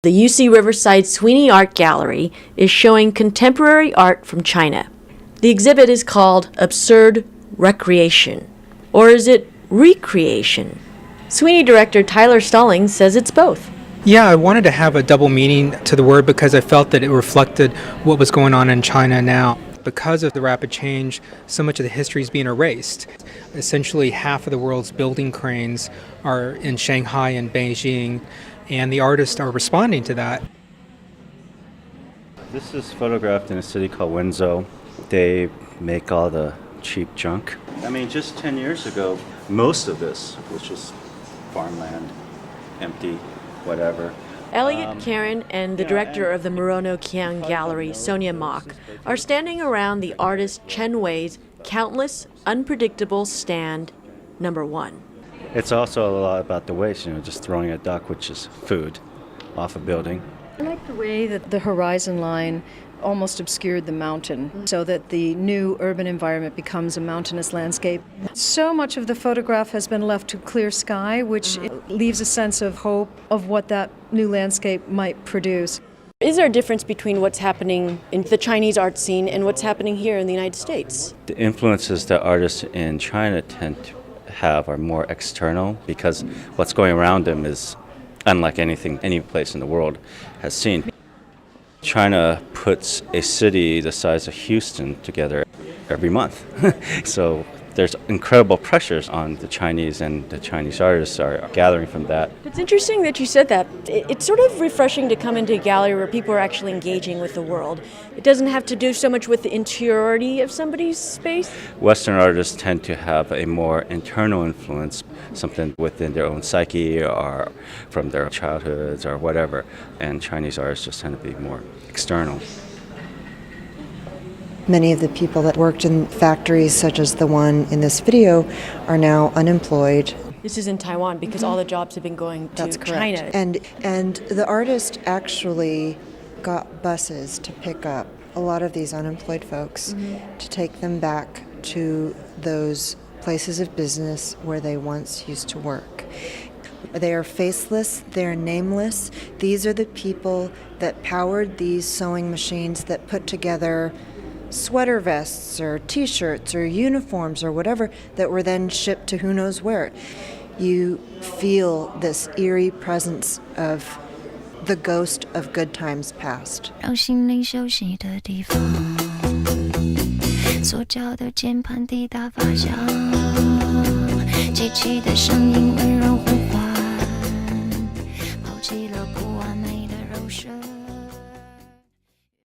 The UC Riverside Sweeney Art Gallery is showing contemporary art from China. The exhibit is called Absurd Recreation. Or is it recreation? Sweeney director Tyler Stallings says it's both. Yeah, I wanted to have a double meaning to the word because I felt that it reflected what was going on in China now. Because of the rapid change, so much of the history is being erased. Essentially, half of the world's building cranes are in Shanghai and Beijing, and the artists are responding to that. This is photographed in a city called Wenzhou. They make all the cheap junk. I mean, just 10 years ago, most of this was just farmland, empty, whatever. Eliot, Karon, and the director of the Morono Kiang gallery, Sonia are standing around the artist Chen Wei's countless, unpredictable stand number 1. It's also a lot about the waste, just throwing a duck, which is food, off a building. I like the way that the horizon line almost obscured the mountain so that the new urban environment becomes a mountainous landscape. So much of the photograph has been left to clear sky, which leaves a sense of hope of what that new landscape might produce. Is there a difference between what's happening in the Chinese art scene and what's happening here in the United States? The influences that artists in China tend to have are more external because what's going around them is unlike anything any place in the world has seen. China puts a city the size of Houston together every month. So there's incredible pressures on the Chinese, and the Chinese artists are gathering from that. It's interesting that you said that. It's sort of refreshing to come into a gallery where people are actually engaging with the world. It doesn't have to do so much with the interiority of somebody's space. Western artists tend to have a more internal influence, something within their own psyche or from their childhoods or whatever, and Chinese artists just tend to be more external. Many of the people that worked in factories such as the one in this video are now unemployed. This is in Taiwan because all the jobs have been going to China. And the artist actually got buses to pick up a lot of these unemployed folks to take them back to those places of business where they once used to work. They are faceless, they're nameless. These are the people that powered these sewing machines that put together sweater vests or t-shirts or uniforms or whatever that were then shipped to who knows where. You feel this eerie presence of the ghost of good times past. 让心灵休息的地方，塑胶的键盘滴答发响，机器的声音温柔呼唤，抛弃了不完美。